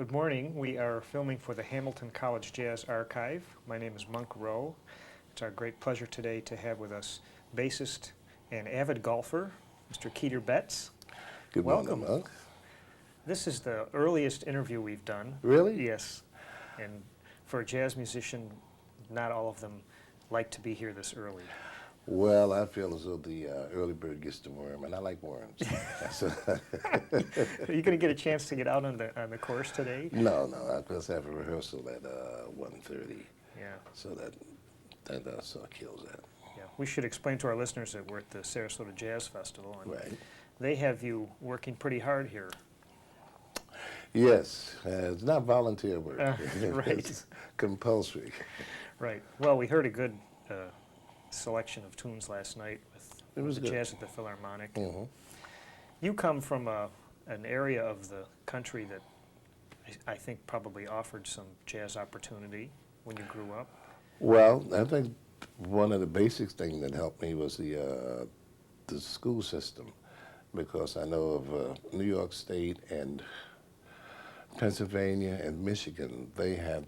Good morning. We are filming for the Hamilton College Jazz Archive. My name is Monk Rowe. It's our great pleasure today to have with us bassist and avid golfer, Mr. Keter Betts. Good Welcome. morning, Monk. This is the earliest interview we've done. Really? Yes. And for a jazz musician, not all of them like to be here this early. Well, I feel as though the early bird gets the worm, and I like worms. Are you going to get a chance to get out on the course today? No, I just have a rehearsal at 1:30. Yeah. So that sort of kills that. Yeah. We should explain to our listeners that we're at the Sarasota Jazz Festival, and Right. they have you working pretty hard here. Yes, it's not volunteer work. Right. It's compulsory. Right. Well, we heard a good selection of tunes last night with the good. Jazz at the Philharmonic. Mm-hmm. You come from an area of the country that I think probably offered some jazz opportunity when you grew up. Well, I think one of the basic things that helped me was the school system, because I know of New York State and Pennsylvania and Michigan. They have,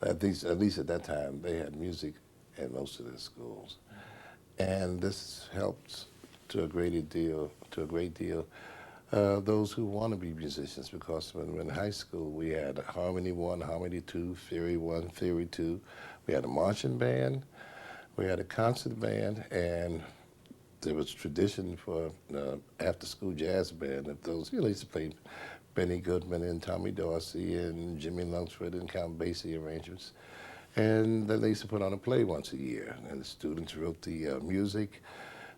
at least at that time, they had music in most of their schools, and this helps to a great deal. Those who want to be musicians, because when we were in high school, we had Harmony 1, Harmony 2, Theory 1, Theory 2. We had a marching band, we had a concert band, and there was tradition for after-school jazz band. Of those, they used to play Benny Goodman and Tommy Dorsey and Jimmy Lunsford and Count Basie arrangements. And then they used to put on a play once a year, and the students wrote the music,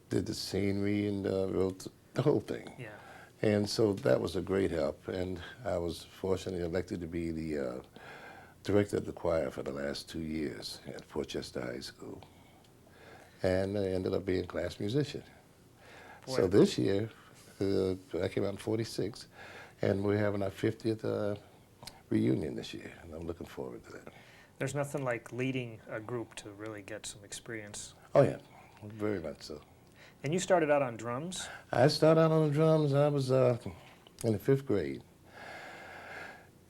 did the scenery, and wrote the whole thing. Yeah. And so that was a great help, and I was fortunately elected to be the director of the choir for the last 2 years at Portchester High School. And I ended up being a class musician. Boy. So this year, I came out in '46, and we're having our 50th reunion this year, and I'm looking forward to that. There's nothing like leading a group to really get some experience. Oh yeah, very much so. And you started out on drums? I started out on the drums. I was in the 5th grade.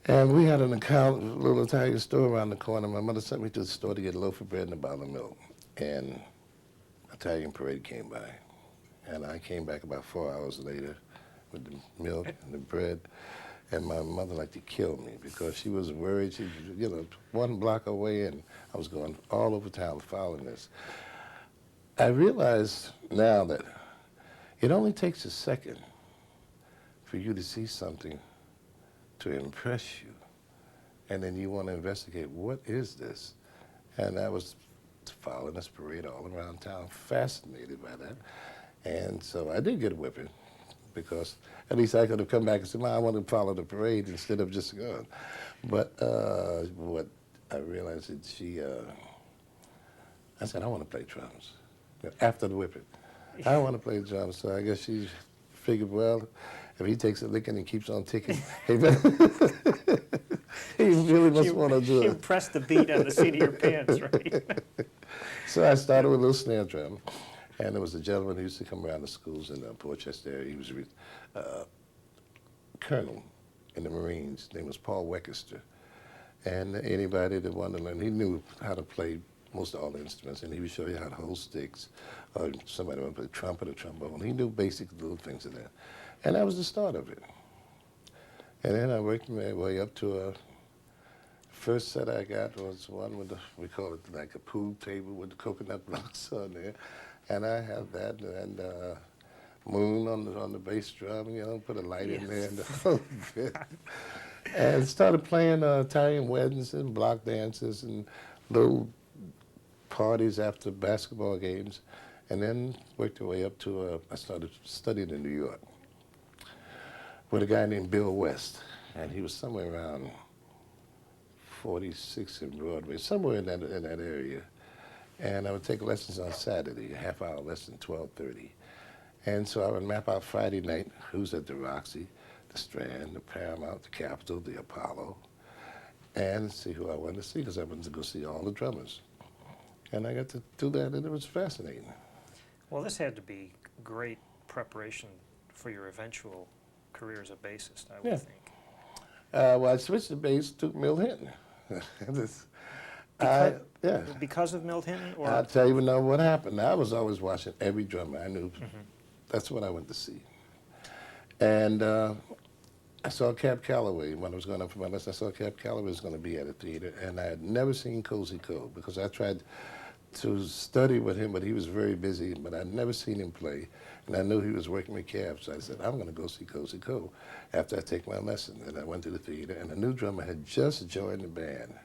And we had a little Italian store around the corner. My mother sent me to the store to get a loaf of bread and a bottle of milk. And Italian parade came by. And I came back about 4 hours later with the milk and the bread. And my mother liked to kill me because she was worried. She was, 1 block away, and I was going all over town following this. I realize now that it only takes a second for you to see something to impress you, and then you want to investigate, what is this? And I was following this parade all around town, fascinated by that. And so I did get a whipping, because at least I could have come back and said, I want to follow the parade instead of just going. But what I realized that I said, I want to play drums. After the whipping, I want to play drums. So I guess she figured, well, if he takes a licking and keeps on ticking, he really must want to do it. You pressed the beat on the seat of your pants, right? So I started with a little snare drum. And there was a gentleman who used to come around the schools in Portchester area. He was a colonel in the Marines. His name was Paul Weckester. And anybody that wanted to learn, he knew how to play most all the instruments, and he would show you how to hold sticks, or somebody wanted to play trumpet or trombone. He knew basic little things of that. And that was the start of it. And then I worked my way up to a first set I got was one with we call it like a pool table with the coconut blocks on there. And I had that, and Moon on the bass drum, put a light in there and the whole bit. And started playing Italian weddings and block dances and little parties after basketball games, and then worked my way up to I started studying in New York with a guy named Bill West, and he was somewhere around 46 in Broadway, somewhere in that area. And I would take lessons on Saturday, a half-hour lesson, 12:30. And so I would map out Friday night who's at the Roxy, the Strand, the Paramount, the Capitol, the Apollo, and see who I wanted to see, because I wanted to go see all the drummers. And I got to do that, and it was fascinating. Well, this had to be great preparation for your eventual career as a bassist, I would think. Well, I switched to bass, took Mill Hinton. This- Because, yeah. because of Milt Hinton, or I'll tell you now what happened. I was always watching every drummer. I knew that's what I went to see. And I saw Cap Calloway when I was going up for my lesson. I saw Cap Calloway was going to be at a theater, and I had never seen Cozy Cole because I tried to study with him, but he was very busy, but I'd never seen him play. And I knew he was working with Cap, so I said, I'm going to go see Cozy Cole after I take my lesson. And I went to the theater, and a new drummer had just joined the band.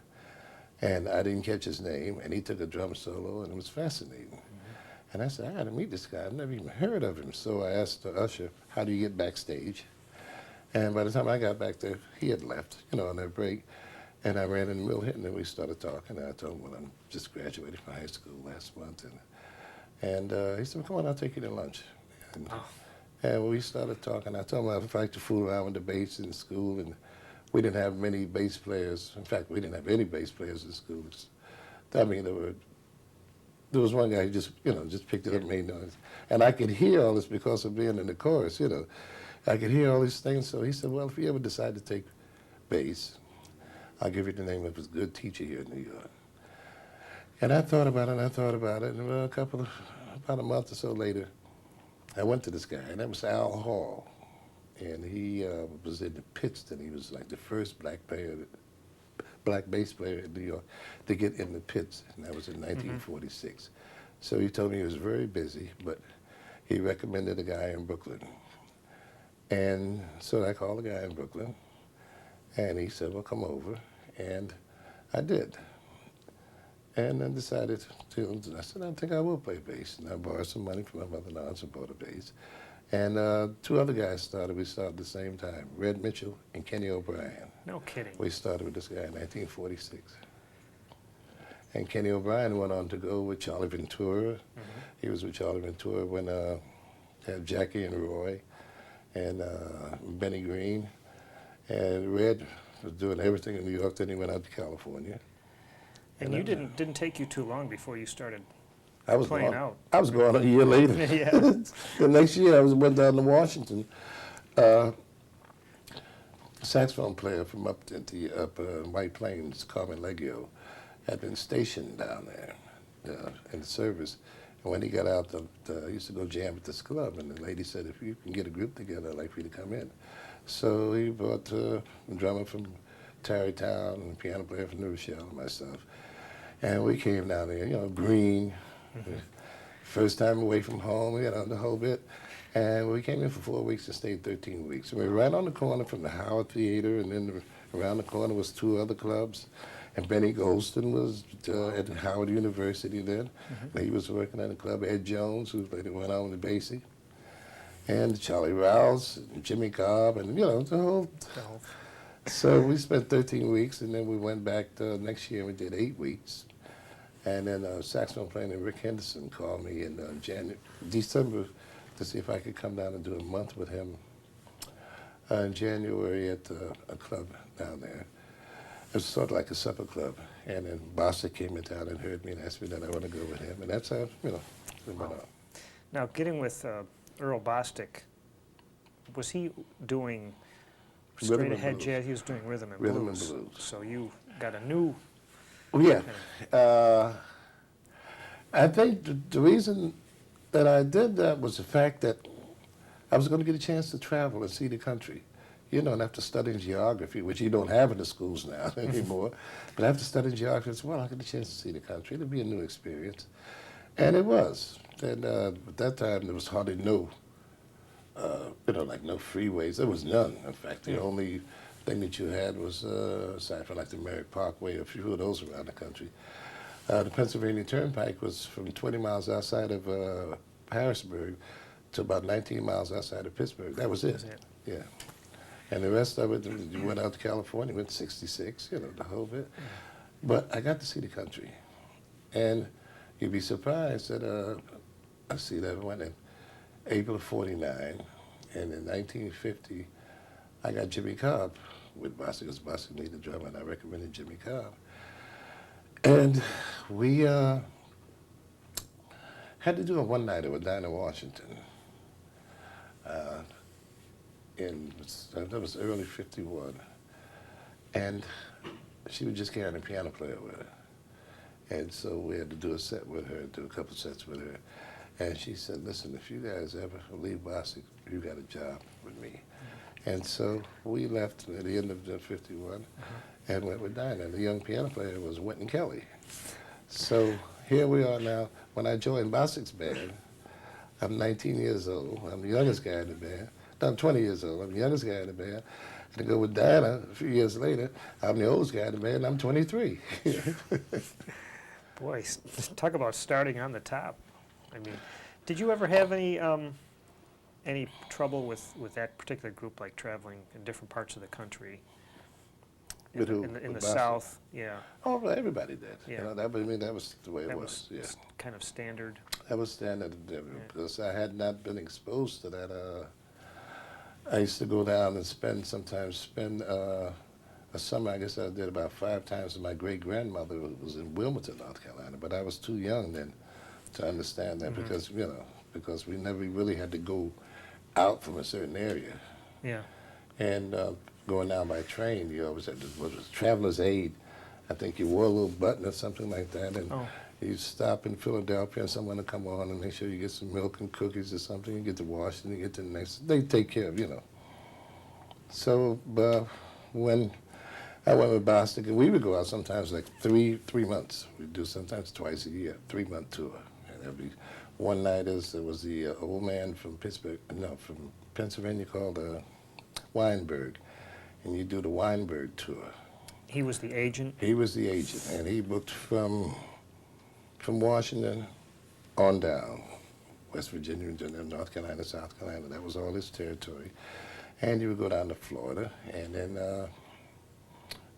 And I didn't catch his name, and he took a drum solo, and it was fascinating. And I said, I got to meet this guy. I've never even heard of him. So I asked the usher, how do you get backstage? And by the time I got back there, he had left, on that break. And I ran into Mill Hinton, and we started talking. And I told him, well, I'm just graduated from high school last month. And he said, well, come on, I'll take you to lunch. And we started talking. I told him I'd like to fool around with the bass in school, and we didn't have many bass players. In fact, we didn't have any bass players in school. I mean, there was one guy who just picked it up and made noise. And I could hear all this because of being in the chorus, I could hear all these things. So he said, well, if you ever decide to take bass, I'll give you the name of a good teacher here in New York. And I thought about it, and about a month or so later, I went to this guy, and that was Al Hall. And he was in the pits, and he was like the first black bass player in New York to get in the pits, and that was in 1946. So he told me he was very busy, but he recommended a guy in Brooklyn. And so I called the guy in Brooklyn, and he said, well, come over, and I did. And then decided I said, I think I will play bass. And I borrowed some money from my mother-in-law and bought a bass. And two other guys started. We started at the same time, Red Mitchell and Kenny O'Brien. no kidding. We started with this guy in 1946. And Kenny O'Brien went on to go with Charlie Ventura. He was with Charlie Ventura when had Jackie and Roy and Benny Green. And Red was doing everything in New York, then he went out to California. And you didn't take you too long before you started I was playing going, out. I was going a year later. Yeah. The next year I went down to Washington. Saxophone player from up White Plains, Carmen Leggio, had been stationed down there in the service. And when he got out, he used to go jam at this club, and the lady said, if you can get a group together, I'd like for you to come in. So he brought a drummer from Tarrytown and a piano player from New Rochelle and myself. And we came down there, green. First time away from home, the whole bit. And we came in for 4 weeks and stayed 13 weeks. We were right on the corner from the Howard Theater, and then around the corner was two other clubs. And Benny Golston was at Howard University then. And he was working at a club. Ed Jones, who later went on with Basie. And Charlie Rouse, and Jimmy Cobb, and, the whole... So we spent 13 weeks, and then we went back next year and we did 8 weeks. And then saxophone player Rick Henderson called me in December to see if I could come down and do a month with him in January at a club down there. It was sort of like a supper club. And then Bassist came in town and heard me and asked me that I want to go with him. And that's how, it went on. Now, getting with Earl Bostic, was he doing straight ahead jazz? He was doing rhythm and blues. So you got a new... Yeah. I think the reason that I did that was the fact that I was going to get a chance to travel and see the country. And after studying geography, which you don't have in the schools now anymore, but after studying geography, I said, well, I get a chance to see the country. It'll be a new experience. And it was. And at that time, there was hardly no freeways. There was none. In fact, the only thing that you had was, aside from like the Merrick Parkway, a few of those around the country. The Pennsylvania Turnpike was from 20 miles outside of Harrisburg to about 19 miles outside of Pittsburgh. That was it. Yeah. And the rest of it, you went out to California, went 66, the whole bit. But I got to see the country. And you'd be surprised that I see that went in April of 49, and in 1950, I got Jimmy Cobb with Bassist, because Bassist needed a drummer, and I recommended Jimmy Cobb. And we had to do a one-nighter with Dinah Washington. That was early '51. And she was just carrying a piano player with her. And so we had to do a set with her, do a couple sets with her. And she said, listen, if you guys ever leave Bassist, you got a job with me. And so we left at the end of the 51 and went with Dinah. The young piano player was Wynton Kelly. So here we are now. When I joined Bassist's band, I'm 19 years old. I'm the youngest guy in the band. No, I'm 20 years old. I'm the youngest guy in the band. And to go with Dinah a few years later, I'm the oldest guy in the band. I'm 23. Boy, talk about starting on the top. I mean, did you ever have any trouble with that particular group, like traveling in different parts of the country? With who? In the With Bassist? South, yeah. Oh, well, everybody did. Yeah. You know, that was the way it That was. Yeah. kind of standard. That was standard Yeah. because I had not been exposed to that. I used to go down and sometimes spend a summer. I guess I did about 5 times. And my great grandmother was in Wilmington, North Carolina, but I was too young then to understand that because because we never really had to go out from a certain area. Yeah. And going down by train, you always had to, what was traveler's aid. I think you wore a little button or something like that, and you stop in Philadelphia and someone would come on and make sure you get some milk and cookies or something. You get to Washington, you get to the next, they take care of, you know. So when I went with Boston, we would go out sometimes like three months. We'd do sometimes twice a year, 3-month tour. And there'd be one night there was the old man from from Pennsylvania called Weinberg. And you do the Weinberg tour. He was the agent? He was the agent, and he booked from Washington on down, West Virginia, North Carolina, South Carolina. That was all his territory. And you would go down to Florida, and then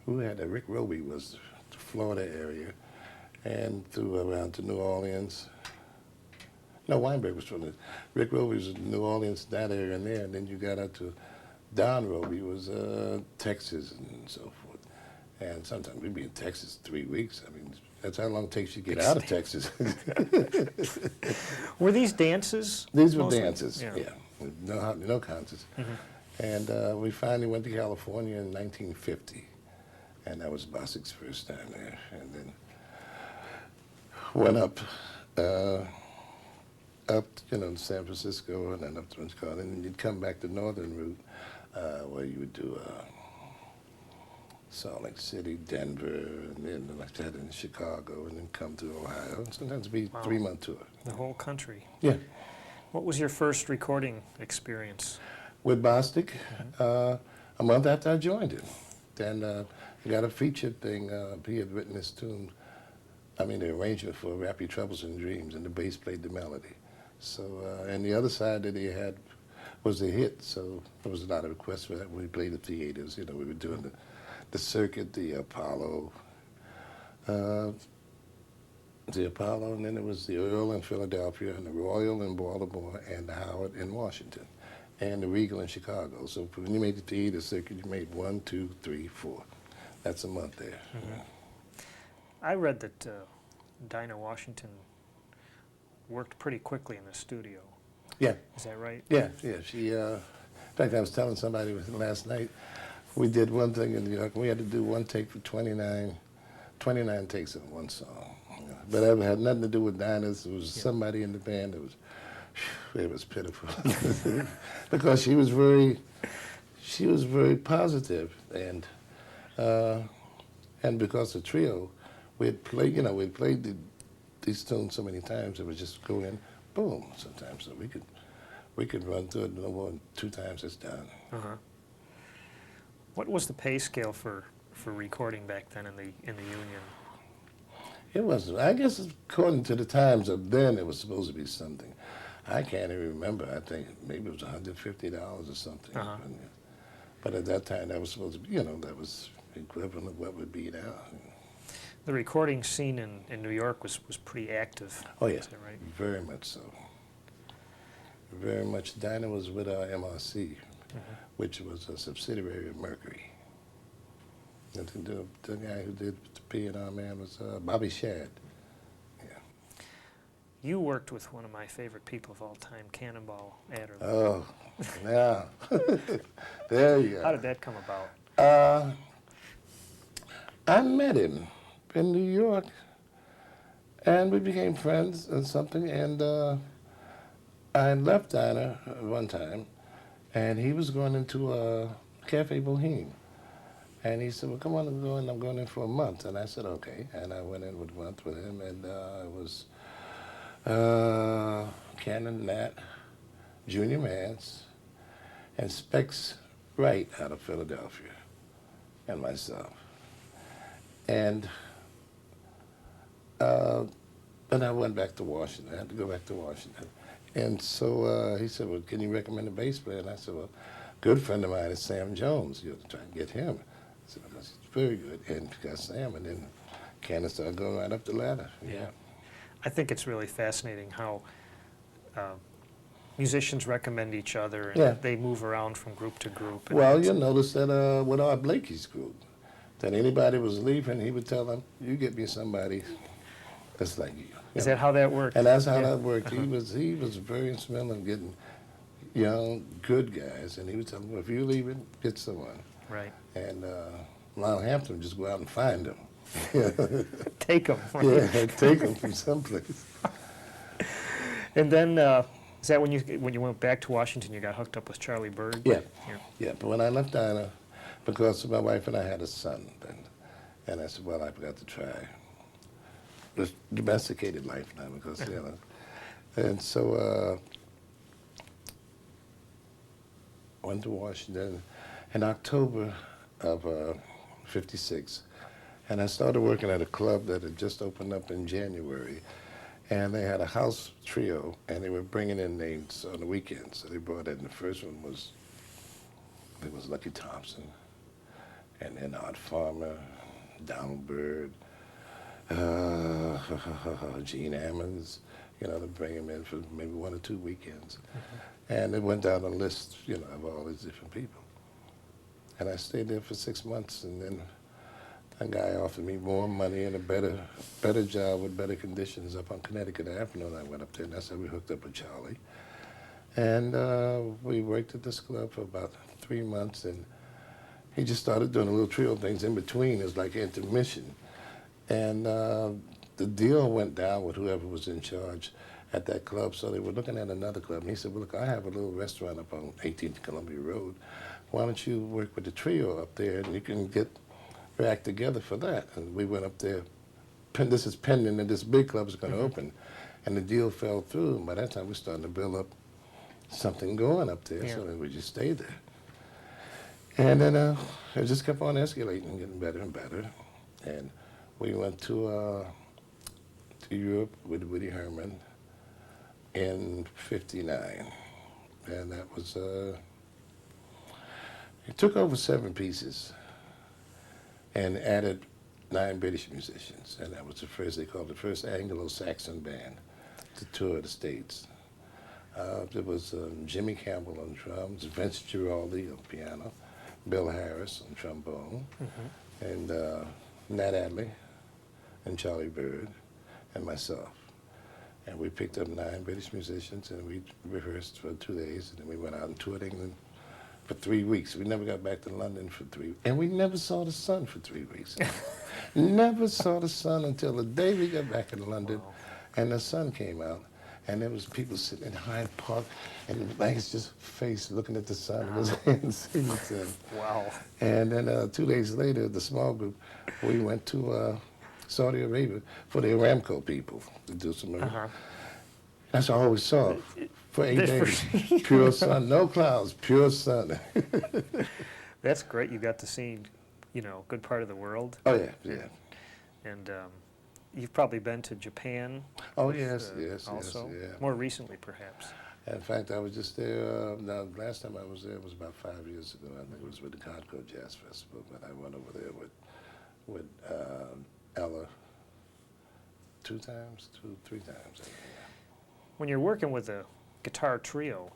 who had that? Rick Rowe was the Florida area, and through around to New Orleans. No, Weinberg was from Rick Rowe was in New Orleans, that area and there, and then you got out to Don Rowe was Texas and so forth. And sometimes we'd be in Texas 3 weeks. I mean, that's how long it takes you to get out of Texas. Were these dances? These were mostly? dances, yeah. No concerts. And we finally went to California in 1950. And that was Bassist's first time there. And then went up, to San Francisco and then up to Chicago. And then you'd come back the northern route where you would do Salt Lake City, Denver, and then like that in Chicago, and then come to Ohio. And sometimes it'd be a 3-month tour. The whole country. Yeah. What was your first recording experience? With Bostic, a month after I joined him. Then I got a featured thing. He had written this tune, the arrangement for Wrap Your Troubles in Dreams, and the bass played the melody. So, and the other side that he had was the hit, so there was a lot of requests for that when we played the theaters. You know, we were doing the circuit, the Apollo, and then there was the Earl in Philadelphia, and the Royal in Baltimore, and the Howard in Washington, and the Regal in Chicago. So when you made the theater circuit, you made 1, 2, 3, 4. That's a month there. I read that Dinah Washington worked pretty quickly in the studio. Yeah. Is that right? Yeah. She, in fact, I was telling somebody last night, we did one thing in New York, and we had to do one take for 29 takes of one song. But it had nothing to do with Dinah's. It was somebody in the band that it was pitiful. Because she was very positive, and because the trio, we'd played these tunes so many times, it would just go in, boom, sometimes. So we could run through it no more than 2 times, it's done. What was the pay scale for recording back then in the Union? It was, I guess, according to the times of then, it was supposed to be something. I can't even remember. I think maybe it was $150 or something. But at that time, that was supposed to be, that was equivalent of what would be now. The recording scene in New York was pretty active. Oh, yeah. Is that right? Very much so. Very much. Dinah was with MRC, which was a subsidiary of Mercury. And the guy who did the P&R man was Bobby Shad. Yeah. You worked with one of my favorite people of all time, Cannonball Adderley. Oh, yeah. There you go. How did that come about? I met him in New York, and we became friends and something, and I left Dinah one time, and he was going into a Cafe Boheme. And he said, well, come on, I'm going in for a month. And I said, okay. And I went in with a month with him, and it was Canon Nat, Junior Mance, and Specs Wright out of Philadelphia, and myself. And then I went back to Washington. I had to go back to Washington. And so he said, well, can you recommend a bass player? And I said, well, a good friend of mine is Sam Jones. You have to try and get him. I said, well, he's very good. And got Sam, and then Candace started going right up the ladder. Yeah. I think it's really fascinating how musicians recommend each other, and Yeah. they move around from group to group. And Well, you'll notice that with Art Blakey's group, that anybody was leaving, he would tell them, you get me somebody that's like you. Is that how that worked? And that's how Yeah. that worked. He was very instrumental in getting young, good guys, and he would tell them, well, if you're leaving, get someone. Right. And Lyle Hampton would just go out and find them. Take them. Right? Yeah, take them from someplace. And then, is that when you went back to Washington, you got hooked up with Charlie Bird? Yeah. Yeah. Yeah, but when I left Dinah, because my wife and I had a son then, and I said, well, I've got to try this domesticated life now because, you know. And so went to Washington in October of '56, and I started working at a club that had just opened up in January, and they had a house trio, and they were bringing in names on the weekends. So they brought in, the first one was, I think it was Lucky Thompson, and then Art Farmer, Donald Byrd, Gene Ammons, you know, to bring him in for maybe 1 or 2 weekends. And it went down a list, you know, of all these different people. And I stayed there for 6 months, and then a guy offered me more money and a better job with better conditions up on Connecticut Avenue, and I went up there, and that's how we hooked up with Charlie. And we worked at this club for about 3 months, and he just started doing a little trio things in between. It was like intermission. And the deal went down with whoever was in charge at that club, so they were looking at another club. And he said, well, look, I have a little restaurant up on 18th Columbia Road. Why don't you work with the trio up there, and you can get your act together for that? And we went up there. This is pending that this big club is going to open. And the deal fell through. And by that time, we started to build up something going up there, so then we just stayed there. And then it just kept on escalating, getting better and better. And we went to Europe with Woody Herman in '59. And that was, it took over 7 pieces and added 9 British musicians. And that was the first, they called it the first Anglo-Saxon band to tour the States. There was Jimmy Campbell on drums, Vince Giraldi on piano, Bill Harris on trombone, and Nat Adley and Charlie Bird and myself. And we picked up 9 British musicians, and we rehearsed for 2 days, and then we went out and toured England for 3 weeks. We never got back to London for 3 weeks. And we never saw the sun for 3 weeks. Never saw the sun until the day we got back in London, and the sun came out. And there was people sitting in Hyde Park, and Banks just face looking at the sun in his hands. Wow. And then 2 days later, the small group, we went to Saudi Arabia for the Aramco people to do some. That's all we saw for 8 days. Pure sun, no clouds, pure sun. That's great. You got to see, you know, a good part of the world. Oh yeah, yeah. And you've probably been to Japan. Oh yes, yes, also. yes, yeah. More recently, perhaps. In fact, I was just there. Now, last time I was there was about 5 years ago. I think it was with the Concord Jazz Festival, but I went over there with Ella 2 times, 3 times. I think. When you're working with a guitar trio,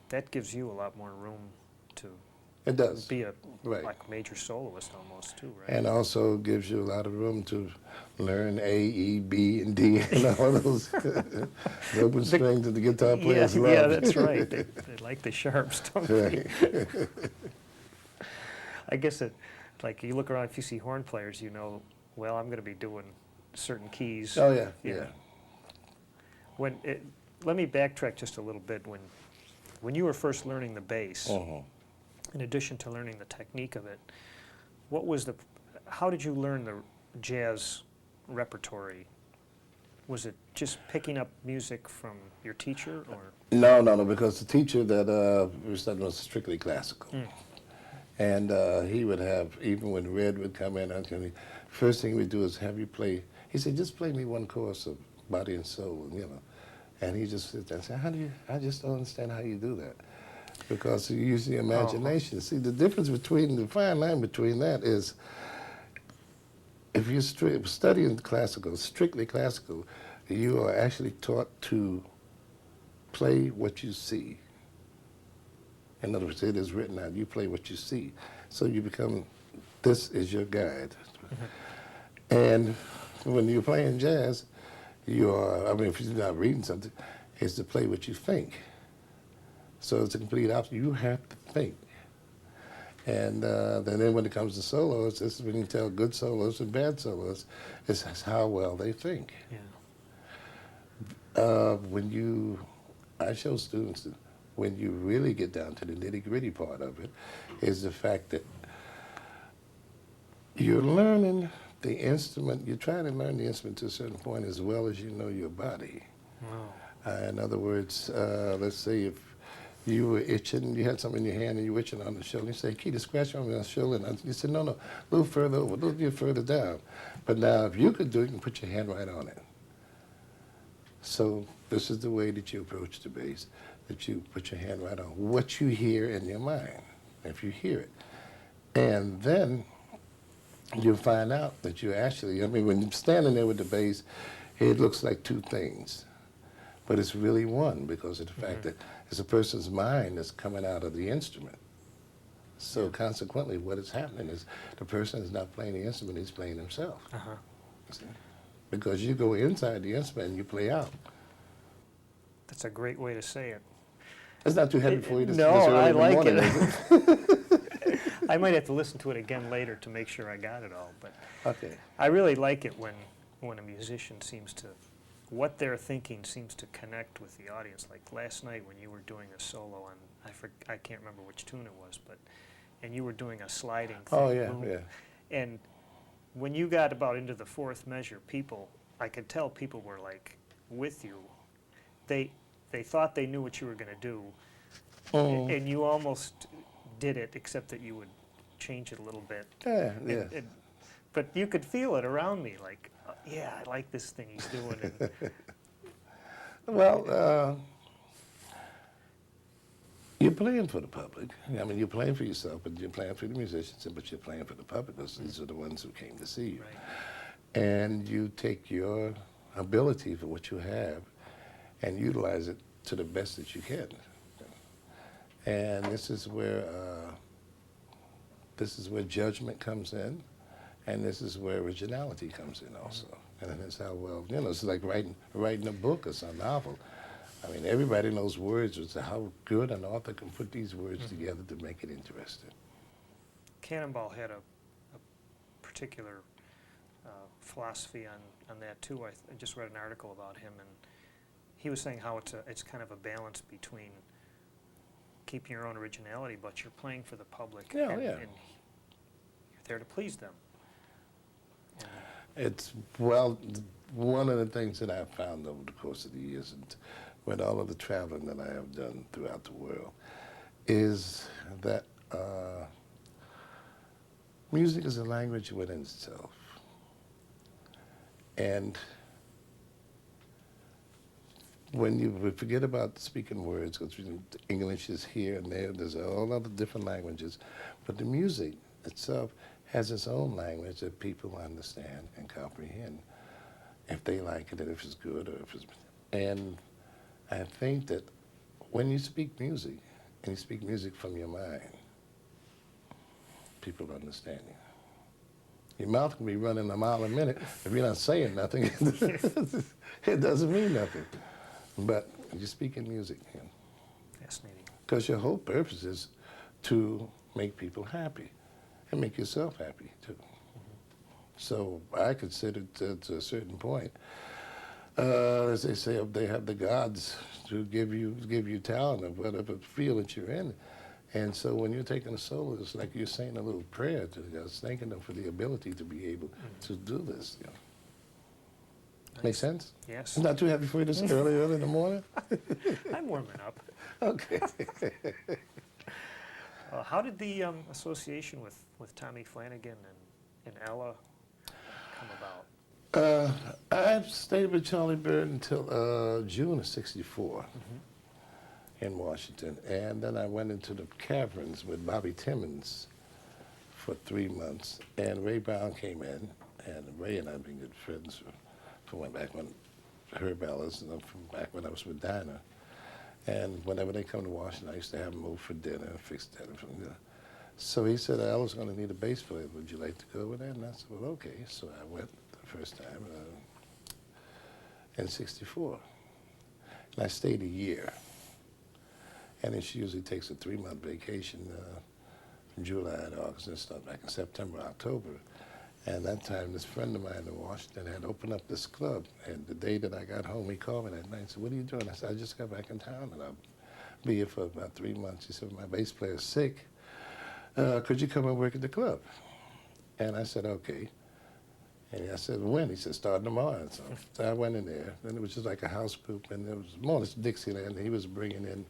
that gives you a lot more room to It does. be a Right. like major soloist almost too, right? And also gives you a lot of room to learn A, E, B, and D, and all those open strings that the guitar players love. Yeah, that's right. They like the sharps, don't they? Right. I guess like you look around, if you see horn players, you know, well, I'm going to be doing certain keys. Oh, yeah, you yeah. know. Let me backtrack just a little bit. When you were first learning the bass, Mhm. in addition to learning the technique of it, how did you learn the jazz repertory? Was it just picking up music from your teacher, or? No, no, no, because the teacher that we were studying was strictly classical. And he would have, even when Red would come in, first thing we'd do is have you play, he said, just play me one chorus of Body and Soul, you know. And he just sit there and say, I just don't understand how you do that. Because you use the imagination. See, the difference the fine line between that is, if you're studying classical, strictly classical, you are actually taught to play what you see. In other words, it is written out. You play what you see. So you become, this is your guide. And when you're playing jazz, if you're not reading something, it's to play what you think. So it's a complete opposite. You have to think. And then when it comes to solos, this is when you tell good solos and bad solos, it's how well they think. Yeah. I show students that when you really get down to the nitty-gritty part of it, is the fact that you're learning the instrument, you're trying to learn the instrument to a certain point as well as you know your body. Wow. In other words, let's say if you were itching, you had something in your hand and you were itching on the shoulder, you say, Keter, scratch on the shoulder. And you said, no, a little further over, a little bit further down. But now if you could do it, you can put your hand right on it. So this is the way that you approach the bass, that you put your hand right on what you hear in your mind, if you hear it. And then you'll find out that you actually, when you're standing there with the bass, it looks like two things. But it's really one because of the fact that it's a person's mind that's coming out of the instrument. So consequently, what is happening is the person is not playing the instrument, he's playing himself. Because you go inside the instrument and you play out. That's a great way to say it. It's not too heavy for you this No, early I in the like morning, it. is it? I might have to listen to it again later to make sure I got it all. But Okay. I really like it when a musician what they're thinking seems to connect with the audience. Like last night when you were doing a solo on, I can't remember which tune it was, and you were doing a sliding thing. Oh, yeah, yeah. And when you got about into the fourth measure, I could tell people were like with you. They thought they knew what you were going to do, and you almost did it, except that you would change it a little bit. Yeah, yeah. But you could feel it around me, like, yeah, I like this thing he's doing. And Well, you're playing for the public. You're playing for yourself, but you're playing for the musicians, but you're playing for the public because these are the ones who came to see you. right. And you take your ability for what you have and utilize it to the best that you can. And this is where judgment comes in, and this is where originality comes in also. And that's how well, it's like writing a book or some novel. Everybody knows words, so how good an author can put these words together to make it interesting. Cannonball had a particular philosophy on that too. I just read an article about him, and he was saying how it's kind of a balance between keeping your own originality, but you're playing for the public, and you're there to please them. One of the things that I've found over the course of the years and with all of the traveling that I have done throughout the world is that music is a language within itself. And when you forget about speaking words, because English is here and there's all other different languages, but the music itself has its own language that people understand and comprehend, if they like it and if it's good or if it's. And I think that when you speak music, and you speak music from your mind, people understand you. Your mouth can be running a mile a minute. If you're not saying nothing, it doesn't mean nothing. But you're speaking music. Fascinating. Because your whole purpose is to make people happy. and make yourself happy too. So I consider to a certain point, as they say, they have the gods to give you talent of whatever field that you're in. And so when you're taking a solo, it's like you're saying a little prayer to God, thanking them for the ability to be able to do this. You know. Nice. Make sense? Yes. I'm not too happy for you this early in the morning? I'm warming up. Okay. How did the association with Tommy Flanagan and Ella come about? I stayed with Charlie Bird until June of '64 in Washington. And then I went into the caverns with Bobby Timmons for 3 months. And Ray Brown came in, and Ray and I have been good friends from back when Herb Ellis, and from back when I was with Dinah. And whenever they come to Washington, I used to have them over for dinner and fix dinner for them. So he said, Ella's going to need a bass player. Would you like to go with that? And I said, well, okay. So I went the first time in '64. And I stayed a year. And then she usually takes a 3-month vacation from July to August and stuff back in September, October. And that time, this friend of mine in Washington had opened up this club. And the day that I got home, he called me that night and said, what are you doing? I said, I just got back in town, and I'll be here for about 3 months. He said, my bass player's sick. Could you come and work at the club? And I said, okay. And I said, when? He said, starting tomorrow. So I went in there. And it was just like a house group, and there was more or less Dixieland. He was bringing in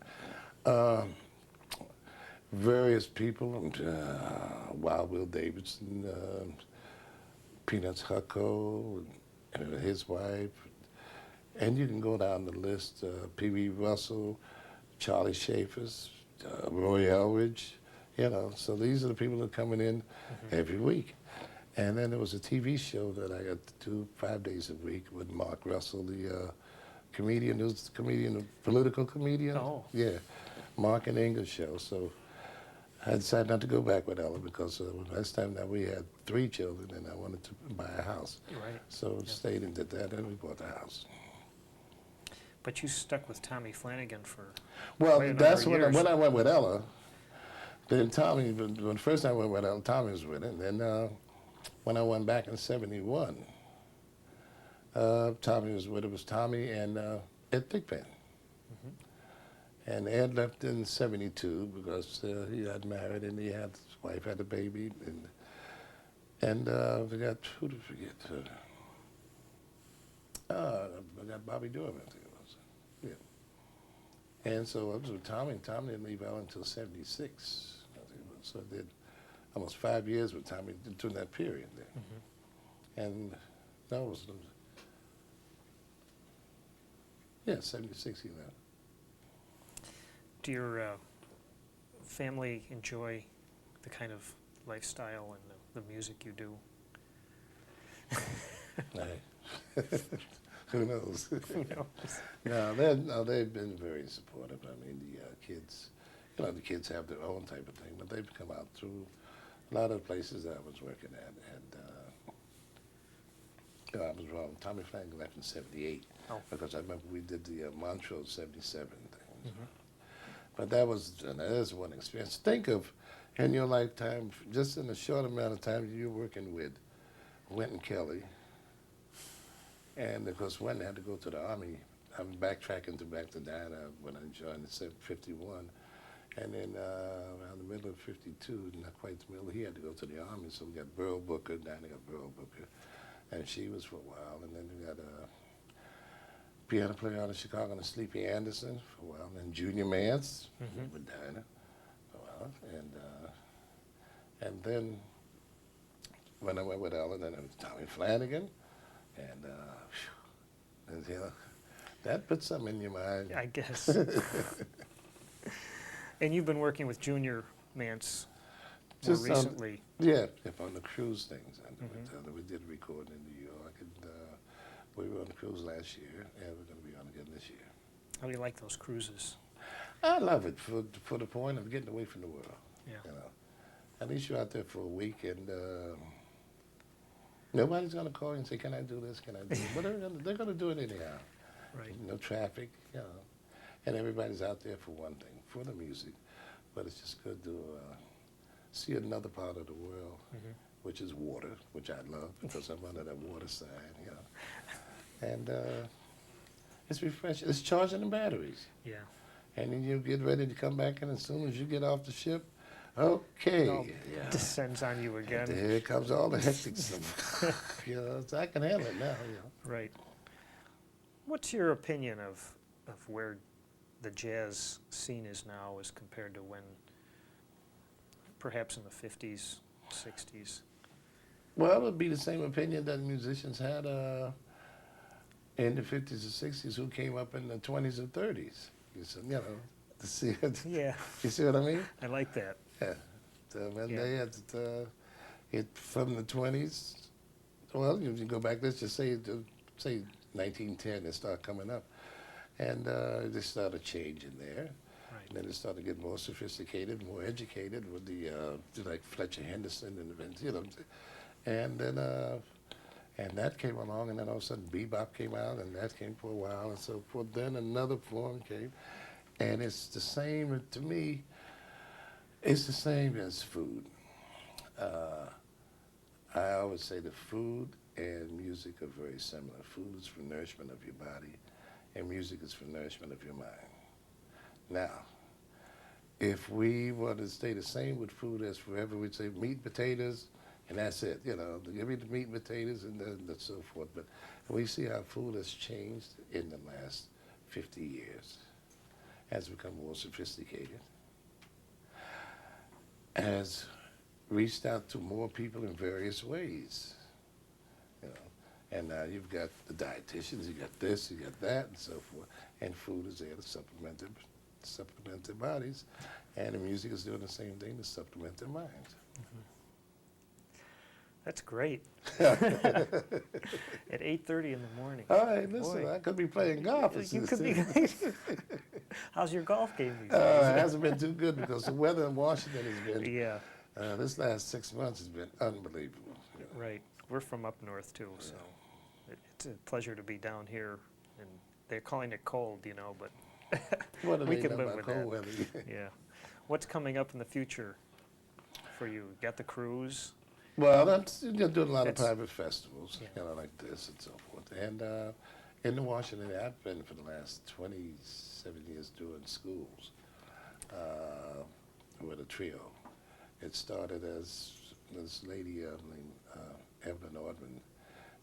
various people, Wild Will Davidson, Peanuts Hucko, and his wife. And you can go down the list, Pee Wee Russell, Charlie Schaefer's, Roy Elridge, you know. So these are the people that are coming in every week. And then there was a TV show that I got to do 5 days a week with Mark Russell, the comedian, the political comedian. Oh. Yeah, Mark and English show. So I decided not to go back with Ella because last time that we had 3 children and I wanted to buy a house. Right. So stayed and did that, and we bought the house. But you stuck with Tommy Flanagan for Well, quite a that's number of when years. I went with Ella. Then Tommy, when the first time I went with Ella, Tommy was with it. And then when I went back in '71, Tommy was with it. It was Tommy and Ed Thigpen. And Ed left in '72 because he got married and his wife had a baby. And we got, who did we forget? I got Bobby Durham, I think it was. Yeah. And so I was with Tommy, and Tommy didn't leave Ella until '76. I think it was. So I did almost 5 years with Tommy during that period there. And that was, yeah, '76 he left. Do your family enjoy the kind of lifestyle and the music you do? Who knows? Who knows? No, they've been very supportive. I mean, the kids, the kids have their own type of thing, but they've come out through a lot of places that I was working at. And I was wrong. Tommy Flanagan left in '78 because I remember we did the Montrose '77 thing. But that is one experience. Think of, in your lifetime, just in a short amount of time, you're working with Wynton Kelly. And of course, Wynton had to go to the Army. I'm backtracking back to Dinah when I joined in '51. And then around the middle of '52, not quite the middle, he had to go to the Army. So we got Burl Booker, Dinah got Burl Booker. And she was for a while. And then we got a piano player out of Chicago, and Sleepy Anderson for a while. And Junior Mance with Dinah for a while. And then when I went with Ellen, then it was Tommy Flanagan. And that puts something in your mind. I guess. And you've been working with Junior Mance more Just recently. On the cruise things. We did recording in New York, and we were on the cruise last year, and we're going to be on again this year. How do you like those cruises? I love it for the point of getting away from the world. Yeah. At least you're out there for a week, and nobody's going to call you and say, "Can I do this? Can I do this?" But they're going to do it anyhow. Right. No traffic, and everybody's out there for one thing, for the music. But it's just good to see another part of the world, Mhm. which is water, which I love because I'm under that water sign, you know. And it's refreshing. It's charging the batteries. Yeah. And then you get ready to come back in as soon as you get off the ship. It Okay, all yeah. descends on you And again. there comes all the hectic stuff. You know, so I can handle it now, you know. Right. What's your opinion of where the jazz scene is now as compared to when, perhaps in the 50s, 60s? Well, it would be the same opinion that musicians had in the 50s and 60s who came up in the 20s and 30s. You said, you know, to see it. Yeah, You see what I mean? I like that. Yeah. So when Yeah. they had it from the 20s, well, if you go back, let's just say 1910, it started coming up. And they started changing there. Right. And then it started getting more sophisticated, more educated with the, like Fletcher Henderson and the, you know, and then, and that came along, and then all of a sudden bebop came out, and that came for a while, and so forth. Then another form came, and it's the same, to me, it's the same as food. I always say that food and music are very similar. Food is for nourishment of your body, and music is for nourishment of your mind. Now, if we want to stay the same with food as forever, we'd say meat, potatoes, and that's it. You know, give me the meat and potatoes and so forth. But we see how food has changed in the last 50 years, has become more sophisticated, has reached out to more people in various ways. You know, and now you've got the dietitians, you got this, you got that, and so forth. And food is there to supplement their bodies, and the music is doing the same thing to supplement their minds. Mm-hmm. That's great. At 8:30 in the morning. All right, listen, Boy. I could be playing golf. You could be. How's your golf game these It days? hasn't been too good because the weather in Washington has been, Yeah, this last 6 months has been unbelievable. You know. right. We're from up north too, so it's a pleasure to be down here. And they're calling it cold, you know, but What do we they can know live about with cold that. weather? Yeah. What's coming up in the future for you? Got the cruise? Well, I'm still doing a lot of That's- private festivals, Yeah. you know, like this and so forth. And in the Washington, I've been for the last 27 years doing schools with a trio. It started as this lady named Evelyn Ordman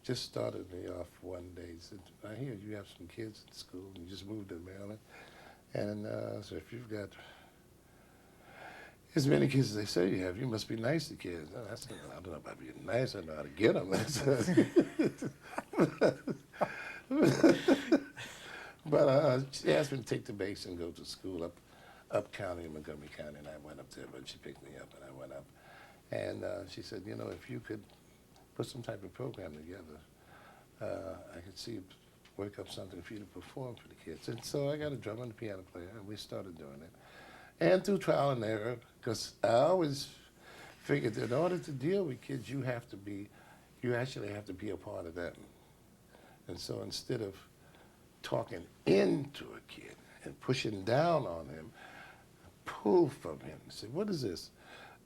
just started me off one day. Said, I hear you have some kids in school and you just moved to Maryland. And so if you've got as many kids as they say you have, you must be nice to kids. And I said, I don't know about being nice, I know how to get them. But she asked me to take the base and go to school up county in Montgomery County, and I went up there, but she picked me up, and I went up. And she said, you know, if you could put some type of program together, I could see, work up something for you to perform for the kids. And so I got a drummer and a piano player, and we started doing it. And through trial and error, because I always figured that in order to deal with kids, you actually have to be a part of them. And so instead of talking into a kid and pushing down on him, pull from him and say, what is this?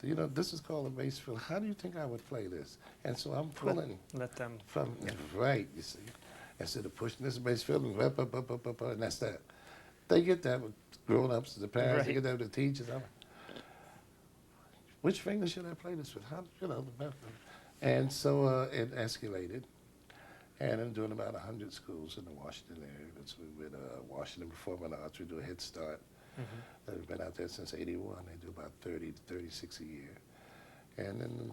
You know, this is called a bass fill. How do you think I would play this? And so I'm pulling Let them. from, right, you see. Instead of pushing this bass fill and up, and that's that. They get that with grown-ups, the parents, they Right. get that with the teachers. Which finger should I play this with? How, you know, and so it escalated. And I'm doing about 100 schools in the Washington area. That's with Washington Performing Arts. We do a Head Start. Mm-hmm. They've been out there since '81. They do about 30 to 36 a year. And then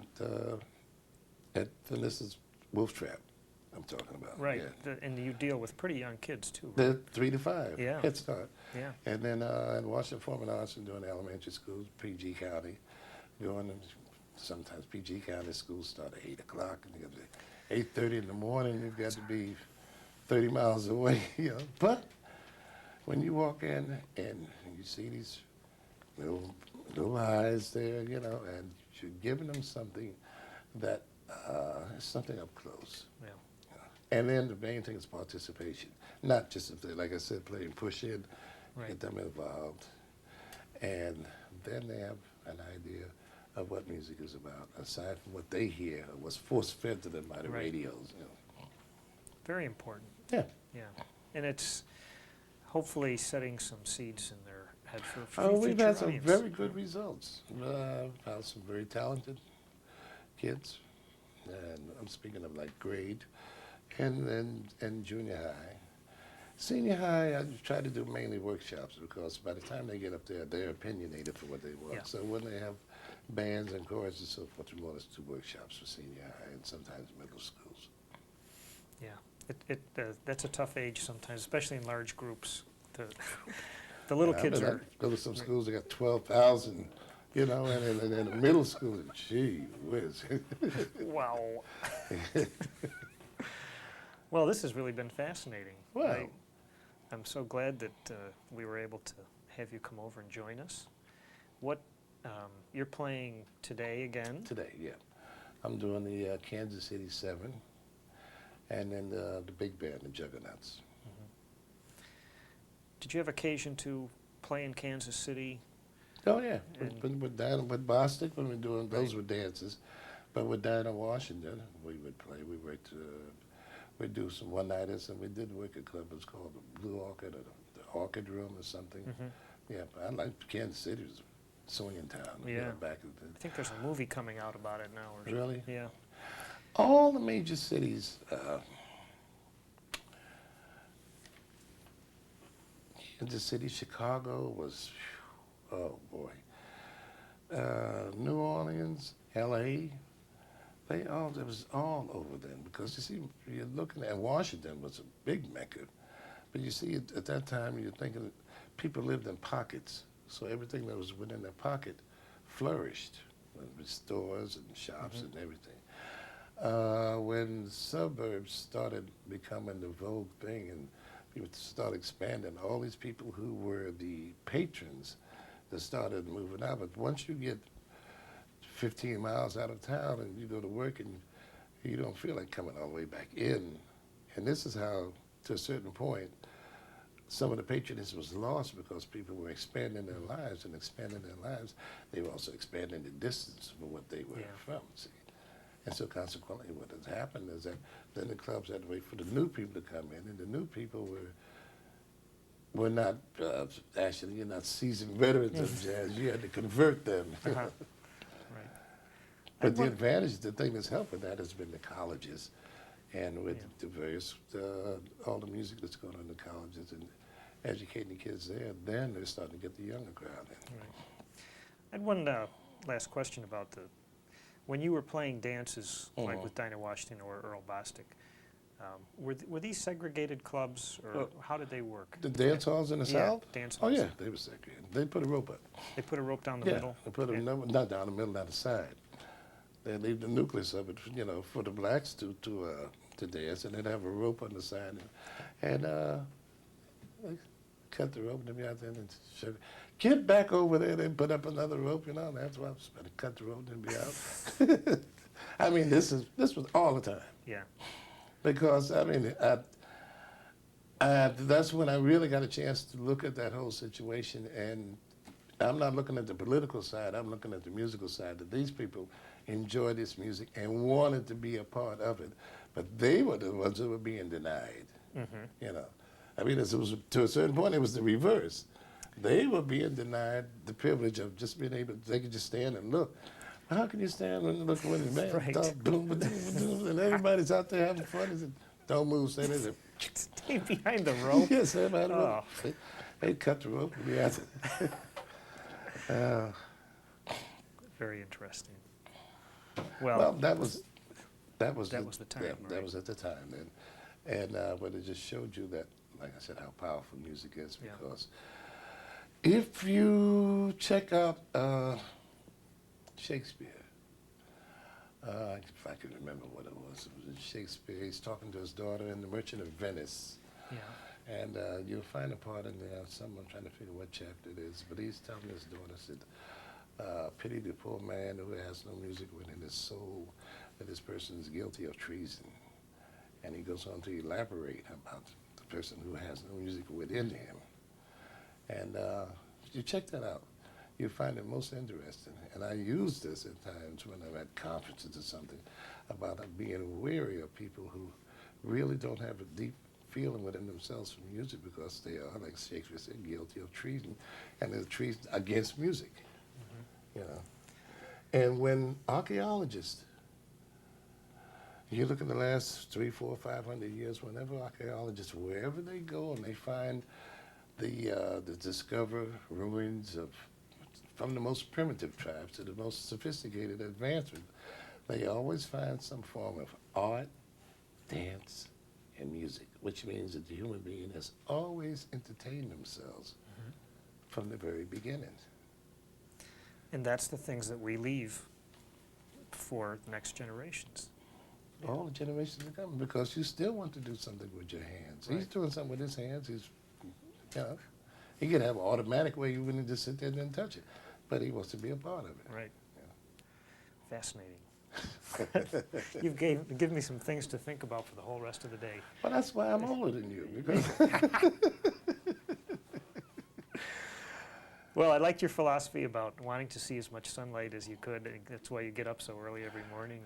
this is Wolf Trap I'm talking about. Right. Yeah. And you deal with pretty young kids too. Right? They're 3 to 5. Yeah. Head Start. Yeah. And then in Washington Performing Arts, I'm doing elementary schools, PG County. Going to sometimes PG County schools start at 8 o'clock, and you got to 8:30 in the morning. You've got to be 30 miles away. You know. But when you walk in and you see these little eyes there, you know, and you're giving them something that is something up close. Yeah. And then the main thing is participation, not just if they, like I said, play and push in, Right. get them involved, and then they have an idea of what music is about, aside from what they hear, or what's force-fed to them by the Right. radios. Very important. Yeah. Yeah. And it's hopefully setting some seeds in their head for Oh, future we've had some audience. very good results. Found some very talented kids, and I'm speaking of like grade and junior high. Senior high, I try to do mainly workshops because by the time they get up there, they're opinionated for what they want. Yeah. So when they have bands and choruses and so forth, we want us to do workshops for senior high and sometimes middle schools. Yeah. That's a tough age sometimes, especially in large groups. The little kids I are. go to some schools that got 12,000, and in the middle school, gee whiz. Wow. Well, this has really been fascinating. Well, I'm so glad that we were able to have you come over and join us. What you're playing today again? today, yeah. I'm doing the Kansas City 7 and then the big band, the Juggernauts. Did you have occasion to play in Kansas City? Oh, yeah. And- With Dinah, with Bostic, when we were doing, those Right. were dances. But with Dinah Washington, we would play. We worked, we'd do some one-nighters, and we did work at a club. It was called the Blue Orchid or the Orchid Room or something. Yeah, but I liked Kansas City. It was a swinging town. Yeah. Back in I think there's a movie coming out about it now. Or Really? Yeah. all the major cities, Kansas City, Chicago was, oh boy. New Orleans, L.A., it was all over then because you see, you're looking at Washington was a big mecca. But you see, at that time, you're thinking that people lived in pockets. So everything that was within their pocket flourished with stores and shops and everything. When suburbs started becoming the vogue thing and people started expanding, all these people who were the patrons that started moving out. But once you get 15 miles out of town and you go to work and you don't feel like coming all the way back in. And this is how, to a certain point, some of the patronage was lost because people were expanding their lives, and expanding their lives, they were also expanding the distance from what they were from, see. And so consequently what has happened is that then the clubs had to wait for the new people to come in, and the new people were not, actually, you're not seasoned veterans of jazz, you had to convert them. Right. But the advantage, the thing that's helped with that has been the colleges, and with the various, all the music that's going on in the colleges and educating the kids there, then they're starting to get the younger crowd in. Right. I had one last question about when you were playing dances, like with Dinah Washington or Earl Bostic, were these segregated clubs, or how did they work? The dance halls in the South? Dance Oh halls. yeah, they were segregated. They put a rope up. They put a rope down the middle? They put a, not down the middle, down the side. They leave the nucleus of it, for the blacks to dance, and they'd have a rope on the side, and they cut the rope, and they'd be out there and show, get back over there, and put up another rope, and that's why I was better cut the rope and be out. I mean, this was all the time. Yeah. Because, I mean, that's when I really got a chance to look at that whole situation, and I'm not looking at the political side, I'm looking at the musical side, that these people enjoy this music and wanted to be a part of it, but they were the ones that were being denied, I mean, it was, to a certain point, it was the reverse. They were being denied the privilege of just being able, they could just stand and look. How can you stand and look when the band Right. boom, and everybody's out there having fun? He said, don't move, stay there. Stay behind the rope? Yes, everybody. They cut the rope and be out there. Very interesting. Well, that was the time, Yeah, right? that was at the time, and but it just showed you that, like I said, how powerful music is. Yeah. Because if you check out Shakespeare, if I can remember what it was Shakespeare. He's talking to his daughter in The Merchant of Venice. Yeah. And you'll find a part in there, someone trying to figure what chapter it is, but he's telling his daughter, said, pity the poor man who has no music within his soul, that this person is guilty of treason. And he goes on to elaborate about the person who has no music within him. And you check that out. you find it most interesting. And I use this at times when I'm at conferences or something about being wary of people who really don't have a deep feeling within themselves for music because they are, like Shakespeare said, guilty of treason, and they're treason against music, you know. And when archaeologists, you look at the last 300, 400, 500 years, whenever archaeologists, wherever they go and they find the discover ruins of, from the most primitive tribes to the most sophisticated advancement, they always find some form of art, dance, and music, which means that the human being has always entertained themselves from the very beginning. And that's the things that we leave for the next generations. All the generations to come, because you still want to do something with your hands. Right. He's doing something with his hands. He's, you know, he could have an automatic way you wouldn't just sit there and touch it, but he wants to be a part of it. Right. Yeah. Fascinating. You've given me some things to think about for the whole rest of the day. Well, that's why I'm older than you, because Well, I liked your philosophy about wanting to see as much sunlight as you could. And that's why you get up so early every morning.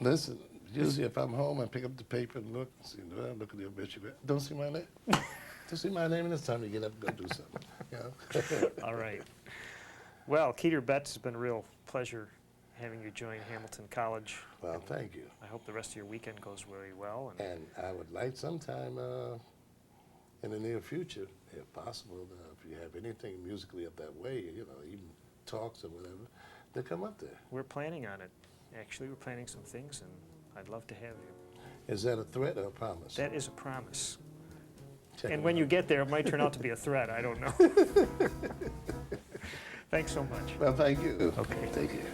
listen, usually if I'm home, I pick up the paper and look, see, well, look at the obituary. Don't see my name. Don't see my name, and it's time to get up and go do something. You know? All right. Well, Keter Betts, it's been a real pleasure having you join Hamilton College. Well, thank you. I hope the rest of your weekend goes very well. And I would like sometime in the near future, if possible, if you have anything musically up that way, you know, even talks or whatever, to come up there. We're planning on it. Actually, we're planning some things, and I'd love to have you. Is that a threat or a promise? That is a promise. Check And it when you out. get there, it might turn out to be a threat. I don't know. Thanks so much. Well, thank you. Okay. Take care.